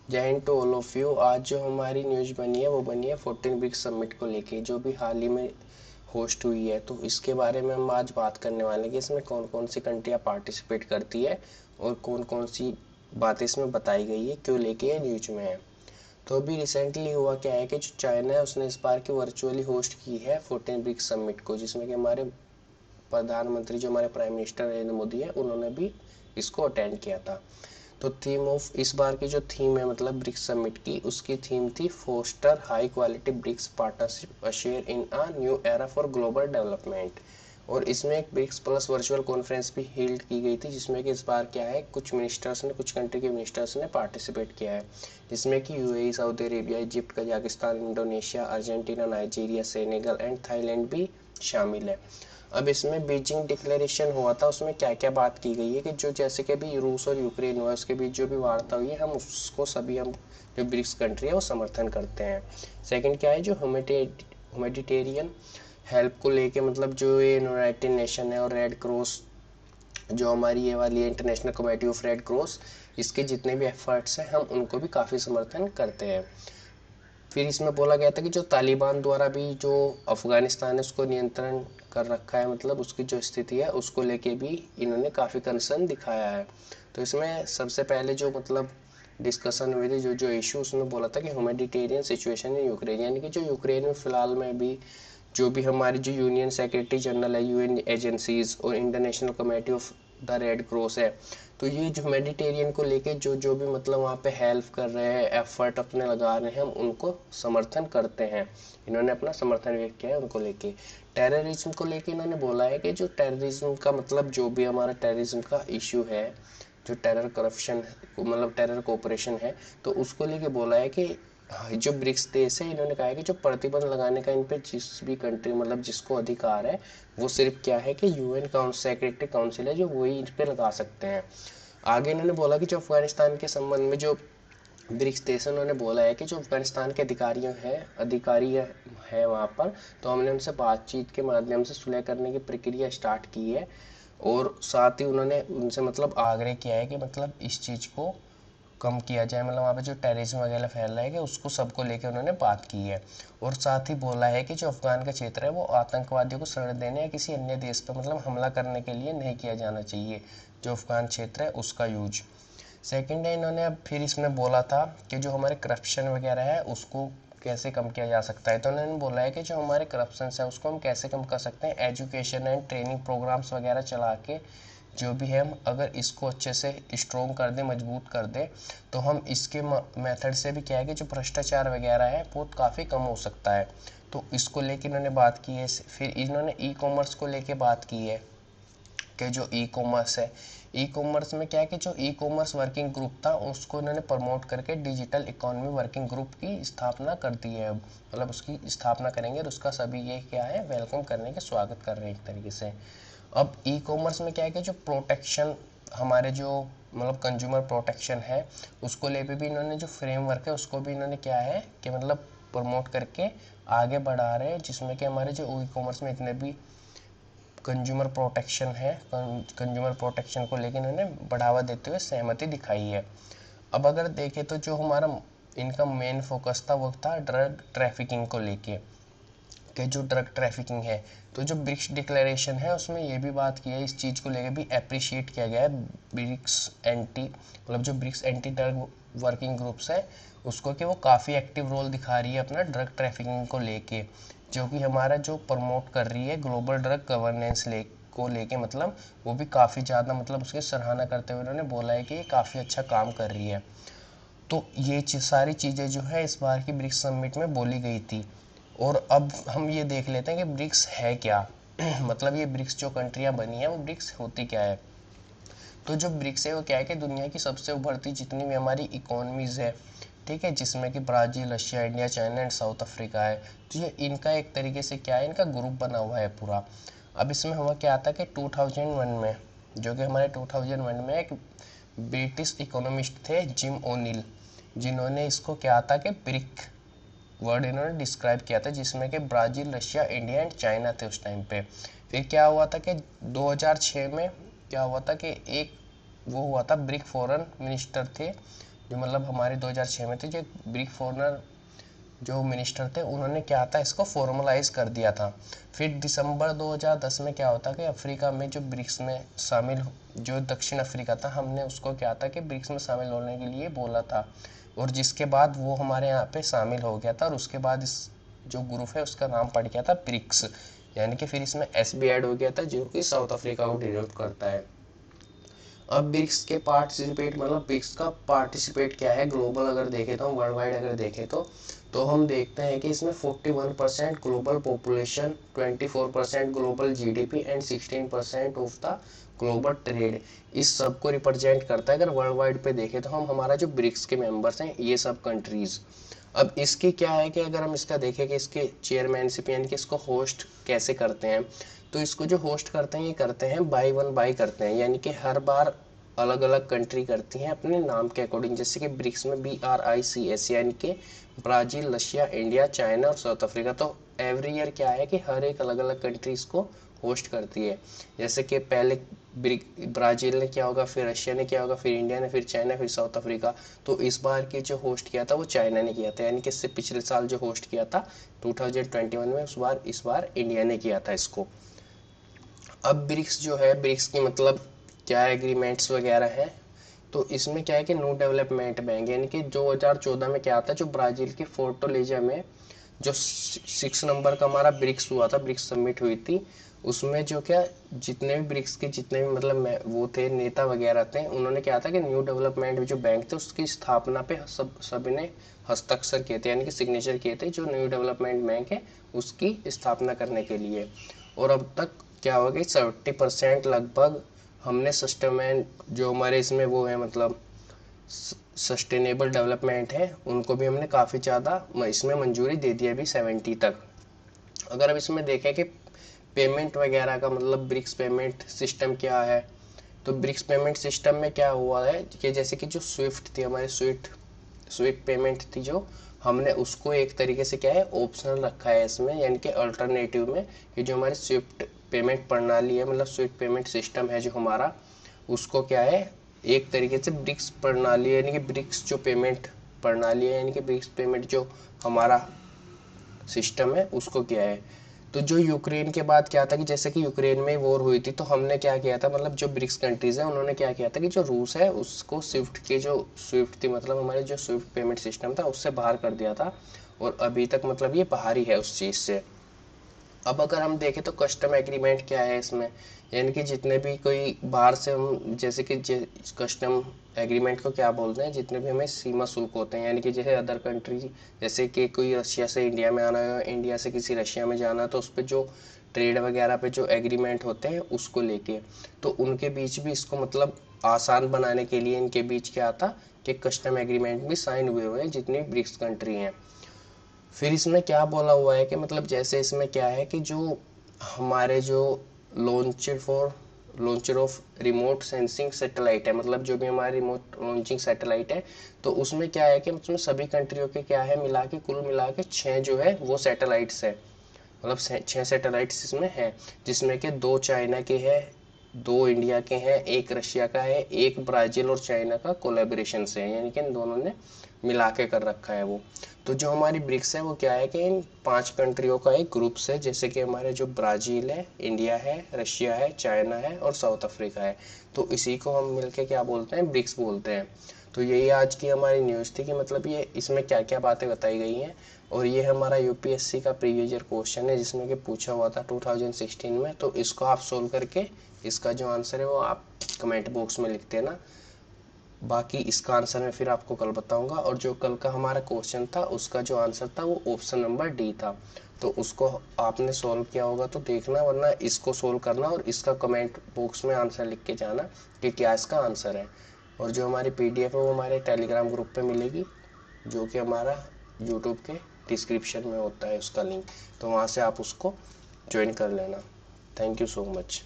जय हिंद to all of you. आज जो हमारी न्यूज़ बनी है वो बनी है 14 ब्रिक्स समिट को लेके, जो भी हाल ही में होस्ट हुई है। तो इसके बारे में हम आज बात करने वाले हैं कि इसमें कौन कौन सी कंट्रियाँ पार्टिसिपेट करती है और कौन कौन सी बातें इसमें बताई गई है, क्यों लेके ये न्यूज में है। तो अभी रिसेंटली हुआ क्या है कि जो चाइना है उसने इस बार की वर्चुअली होस्ट की है 14 ब्रिक्स समिट को, जिसमें कि हमारे प्रधानमंत्री जो हमारे प्राइम मिनिस्टर नरेंद्र मोदी है उन्होंने भी इसको अटेंड किया था। तो थीम ऑफ इस बार की जो थीम है मतलब ब्रिक्स समिट की, उसकी थीम थी foster high quality BRICS partnership share in a new era for global development. और इसमें एक ब्रिक्स प्लस वर्चुअल कॉन्फ्रेंस भी हेल्ड की गई थी, जिसमें कि इस बार क्या है कुछ मिनिस्टर्स ने, कुछ कंट्री के मिनिस्टर्स ने पार्टिसिपेट किया है, जिसमें कि UAE, Saudi Arabia, Egypt, Kazakhstan, Indonesia, Argentina, Nigeria, Senegal and Thailand भी शामिल है। अब इसमें बीजिंग डिक्लेरेशन हुआ था, उसमें क्या क्या बात की गई है कि जो जैसे कि अभी रूस और यूक्रेन हुआ उसके बीच जो भी वार्ता हुई है, हम उसको सभी हम जो ब्रिक्स कंट्री है वो समर्थन करते हैं। सेकंड क्या है, जो ह्यूमैनिटेरियन हेल्प को लेके, मतलब जो ये यूनाइटेड नेशन है और रेड क्रॉस, जो हमारी ये वाली है international committee of red cross, इसके जितने भी एफर्ट्स हैं हम उनको भी काफ़ी समर्थन करते हैं। फिर इसमें बोला गया था कि जो तालिबान द्वारा भी जो अफगानिस्तान है उसको नियंत्रण कर रखा है, मतलब उसकी जो स्थिति है उसको लेके भी इन्होंने काफ़ी कंसर्न दिखाया है। तो इसमें सबसे पहले जो मतलब डिस्कशन हुई थी, जो जो इशू उसमें बोला था कि ह्यूमैनिटेरियन सिचुएशन इन यूक्रेन, यानी कि जो यूक्रेन में फ़िलहाल में भी जो भी हमारी जो यूनियन सेक्रेटरी जनरल है, यूएन एजेंसीज और international committee of the red cross है, तो ये जो मेडिटेरियन को लेके जो जो भी मतलब वहाँ पे हेल्प कर रहे हैं, एफर्ट अपने लगा रहे हैं, हम उनको समर्थन करते हैं। इन्होंने अपना समर्थन व्यक्त किया है उनको लेके। टेररिज्म को लेके इन्होंने बोला है कि जो टेररिज्म का मतलब जो भी हमारा टेररिज्म का इशू है, जो टेरर करप्शन मतलब टेरर कोऑपरेशन है, तो उसको लेके बोला है कि जो ब्रिक्स देश है इन्होंने कहा है कि जो प्रतिबंध लगाने का इन पे जिस भी कंट्री मतलब जिसको अधिकार है, वो सिर्फ क्या है कि यूएन सेक्रेटरी काउंसिल है जो वही इन पे लगा सकते हैं। आगे इन्होंने बोला कि जो अफगानिस्तान के संबंध में जो ब्रिक्स देश उन्होंने बोला है कि जो अफगानिस्तान के अधिकारी है वहाँ पर, तो हमने उनसे बातचीत के माध्यम से सुलह करने की प्रक्रिया स्टार्ट की है। और साथ ही उन्होंने उनसे मतलब आग्रह किया है कि मतलब इस चीज़ को कम किया जाए, मतलब वहाँ पे जो टेररिज्म वगैरह फैल रहा है कि उसको सबको लेकर उन्होंने बात की है। और साथ ही बोला है कि जो अफगान का क्षेत्र है वो आतंकवादियों को शरण देने या किसी अन्य देश पर मतलब हमला करने के लिए नहीं किया जाना चाहिए, जो अफगान क्षेत्र है उसका यूज। सेकंड है, इन्होंने अब फिर इसमें बोला था कि जो हमारे करप्शन वगैरह है उसको कैसे कम किया जा सकता है। तो उन्होंने बोला है कि जो हमारे करप्शन है उसको हम कैसे कम कर सकते हैं, एजुकेशन एंड ट्रेनिंग प्रोग्राम्स वगैरह चला के जो भी है, हम अगर इसको अच्छे से स्ट्रोंग कर दें, मजबूत कर दें, तो हम इसके मेथड से भी क्या है कि जो भ्रष्टाचार वगैरह है वो काफ़ी कम हो सकता है। तो इसको लेके इन्होंने बात की है। फिर इन्होंने ई कॉमर्स को लेके बात की है कि जो ई कॉमर्स है, ई कॉमर्स में क्या है कि जो ई कॉमर्स वर्किंग ग्रुप था उसको इन्होंने प्रमोट करके डिजिटल इकोनॉमी वर्किंग ग्रुप की स्थापना कर दी है। मतलब उसकी स्थापना करेंगे और उसका सभी ये क्या है वेलकम करने के, स्वागत कर रहे हैं एक तरीके से। अब ई कॉमर्स में क्या है कि जो प्रोटेक्शन हमारे जो मतलब कंज्यूमर प्रोटेक्शन है उसको लेके भी इन्होंने जो फ्रेमवर्क है उसको भी इन्होंने क्या है कि मतलब प्रमोट करके आगे बढ़ा रहे हैं, जिसमें कि हमारे जो ई कॉमर्स में इतने भी कंज्यूमर प्रोटेक्शन है, कंज्यूमर प्रोटेक्शन को लेकर इन्होंने बढ़ावा देते हुए सहमति दिखाई है। अब अगर देखें तो जो हमारा इनका मेन फोकस था वो था ड्रग ट्रैफिकिंग को लेके, कि जो ड्रग ट्रैफिकिंग है, तो जो ब्रिक्स डिक्लेरेशन है उसमें ये भी बात की है, इस चीज़ को लेकर भी अप्रिशिएट किया गया है। ब्रिक्स एंटी मतलब जो BRICS anti drug working groups है उसको, कि वो काफ़ी एक्टिव रोल दिखा रही है अपना ड्रग ट्रैफिकिंग को लेके, जो कि हमारा जो प्रमोट कर रही है ग्लोबल ड्रग गवर्नेंस को लेके, मतलब वो भी काफ़ी ज़्यादा मतलब उसकी सराहना करते हुए उन्होंने बोला है कि ये काफ़ी अच्छा काम कर रही है। तो ये सारी चीज़ें जो है इस बार की ब्रिक्स समिट में बोली गई थी। और अब हम ये देख लेते हैं कि ब्रिक्स है क्या मतलब ये ब्रिक्स जो कंट्रियां बनी है वो ब्रिक्स होती क्या है। तो जो ब्रिक्स है वो क्या है कि दुनिया की सबसे उभरती जितनी भी हमारी इकोनॉमीज है, ठीक है, जिसमें कि Brazil, Russia, India, China and south Africa है, तो ये इनका एक तरीके से क्या है, इनका ग्रुप बना हुआ है पूरा। अब इसमें हुआ क्या आता कि 2001 में, जो कि हमारे 2001 में एक ब्रिटिश इकोनॉमिस्ट थे जिम ओनिल, जिन्होंने इसको क्या था कि ब्रिक वर्ड इन्होंने डिस्क्राइब किया था, जिसमें कि Brazil, Russia, India and China थे उस टाइम पे। फिर क्या हुआ था कि 2006 में क्या हुआ था कि एक वो हुआ था, ब्रिक फॉरेन मिनिस्टर थे जो मतलब हमारे 2006 में थे, जो ब्रिक फॉरनर जो मिनिस्टर थे, उन्होंने क्या था इसको फॉर्मलाइज कर दिया था। फिर दिसंबर 2010 में क्या होता कि अफ्रीका में जो ब्रिक्स में शामिल, जो दक्षिण अफ्रीका था, हमने उसको क्या था कि ब्रिक्स में शामिल होने के लिए बोला था, और जिसके बाद वो हमारे यहाँ पे शामिल हो गया था, और उसके बाद इस जो ग्रुप है उसका नाम पड़ गया था ब्रिक्स, यानी कि फिर इसमें एस भी ऐड हो गया था जो कि साउथ अफ्रीका को डिनोट करता है। अब ब्रिक्स के पार्टिसिपेट मतलब ब्रिक्स का पार्टिसिपेट क्या है ग्लोबल अगर देखें तो, वर्ल्ड वाइड अगर देखें तो हम देखते हैं कि इसमें 41% global population, 24% global GDP and 16% of the global trade, इस सब को रिप्रेजेंट करता है। अगर वर्ल्ड वाइड पे देखें तो हम हमारा जो ब्रिक्स के मेंबर्स हैं ये सब कंट्रीज। अब इसकी क्या है कि अगर हम इसका देखें कि इसके चेयरमैनशिप यानी कि इसको होस्ट कैसे करते हैं, तो इसको जो होस्ट करते हैं ये करते हैं बाई वन बाई करते हैं, यानी कि हर बार अलग अलग कंट्री करती हैं अपने नाम के अकॉर्डिंग। जैसे कि ब्रिक्स में BRICS यानी कि ब्राजील, रशिया, इंडिया, चाइना और साउथ अफ्रीका। तो एवरी ईयर क्या है कि हर एक अलग अलग कंट्री इसको होस्ट करती है। जैसे कि पहले ब्राजील ने किया होगा, फिर रशिया ने किया होगा, फिर इंडिया ने, फिर चाइना, फिर साउथ अफ्रीका। तो इस बार की जो होस्ट किया था वो चाइना ने किया था, यानी कि इससे पिछले साल जो होस्ट किया था 2021 में, इस बार इंडिया ने किया था इसको। अब ब्रिक्स जो है, ब्रिक्स की मतलब क्या एग्रीमेंट्स वगैरह हैं, तो इसमें क्या है कि न्यू डेवलपमेंट बैंक, यानी कि 2014 में क्या आता है, जो ब्राजील के फोर्टोलेजा में जो 6 नंबर का हमारा ब्रिक्स हुआ था, ब्रिक्स समिट हुई थी, उसमें जो क्या जितने भी ब्रिक्स के जितने भी मतलब वो थे नेता वगैरह थे, उन्होंने क्या था कि न्यू डेवलपमेंट जो बैंक थे उसकी स्थापना पे सभी ने हस्ताक्षर किए थे, यानी कि सिग्नेचर किए थे, जो न्यू डेवलपमेंट बैंक है उसकी स्थापना करने के लिए। और अब तक क्या हो गई 70% लगभग हमने सस्टेमेंट जो हमारे इसमें वो है मतलब सस्टेनेबल डेवलपमेंट है, उनको भी हमने काफ़ी ज़्यादा इसमें मंजूरी दे दी अभी 70 तक। अगर अब इसमें देखें कि पेमेंट वगैरह का मतलब ब्रिक्स पेमेंट सिस्टम क्या है, तो ब्रिक्स पेमेंट सिस्टम में क्या हुआ है कि जैसे कि जो स्विफ्ट थी हमारे स्विफ्ट पेमेंट थी, जो हमने उसको एक तरीके से क्या है ऑप्शनल रखा है इसमें, यानी कि अल्टरनेटिव में, कि जो हमारी स्विफ्ट पेमेंट प्रणाली है मतलब स्विफ्ट पेमेंट सिस्टम है जो हमारा, उसको क्या है एक तरीके से ब्रिक्स प्रणाली यानी कि ब्रिक्स जो पेमेंट प्रणाली है, यानी कि ब्रिक्स पेमेंट जो हमारा सिस्टम है उसको किया है। तो जो यूक्रेन के बाद क्या था कि जैसे कि यूक्रेन में वॉर हुई थी, तो हमने क्या किया था मतलब जो ब्रिक्स कंट्रीज है उन्होंने क्या किया था कि जो रूस है उसको स्विफ्ट थी मतलब हमारे जो स्विफ्ट पेमेंट सिस्टम था उससे बाहर कर दिया था, और अभी तक मतलब ये बाहर ही है उस चीज़ से। अब अगर हम देखें तो कस्टम एग्रीमेंट क्या है इसमें, यानी कि जितने भी कोई बाहर से हम जैसे कि कस्टम एग्रीमेंट को क्या बोलते हैं, जितने भी हमें सीमा शुल्क होते हैं, यानी कि जैसे अदर कंट्री, जैसे कि कोई रशिया से इंडिया में आना है, इंडिया से किसी रशिया में जाना, तो उस पर जो ट्रेड वगैरह पे जो एग्रीमेंट होते हैं उसको लेके, तो उनके बीच भी इसको मतलब आसान बनाने के लिए इनके बीच क्या आता कि कस्टम एग्रीमेंट भी साइन हुए हुए हैं जितनी ब्रिक्स कंट्री हैं। फिर इसमें क्या बोला हुआ है कि मतलब जैसे इसमें क्या है कि जो हमारे जो launcher of remote sensing satellite है, मतलब जो भी हमारे रिमोट लॉन्चिंग सैटेलाइट है, तो उसमें क्या है कि उसमें सभी कंट्रियों के क्या है मिला के कुल मिला के 6 जो है वो सैटेलाइट्स है, मतलब 6 सैटेलाइट्स इसमें है, जिसमें के 2 चाइना के हैं, 2 इंडिया के हैं, एक रशिया का है, एक ब्राजील और चाइना का कोलेबोरेशन से है, यानी कि इन दोनों ने मिला के कर रखा है वो। तो जो हमारी ब्रिक्स है वो क्या है कि इन 5 कंट्रियों का एक ग्रुप है, जैसे कि हमारे जो ब्राजील है, इंडिया है, रशिया है, चाइना है और साउथ अफ्रीका है, तो इसी को हम मिलके क्या बोलते हैं ब्रिक्स बोलते हैं। तो यही आज की हमारी न्यूज़ थी कि मतलब ये इसमें क्या क्या बातें बताई गई हैं, और ये हमारा यूपीएससी का प्रीवियस ईयर क्वेश्चन है जिसमें कि पूछा हुआ था 2016 में, तो इसको आप सोल्व करके इसका जो आंसर है वो आप कमेंट बॉक्स में लिख देना। बाकी इसका आंसर मैं फिर आपको कल बताऊंगा, और जो कल का हमारा क्वेश्चन था उसका जो आंसर था वो ऑप्शन नंबर डी था, तो उसको आपने सॉल्व किया होगा तो देखना, वरना इसको सॉल्व करना और इसका कमेंट बॉक्स में आंसर लिख के जाना कि क्या इसका आंसर है। और जो हमारी पीडीएफ है वो हमारे टेलीग्राम ग्रुप पे मिलेगी, जो कि हमारा यूट्यूब के डिस्क्रिप्शन में होता है उसका लिंक, तो वहाँ से आप उसको ज्वाइन कर लेना। Thank you so much.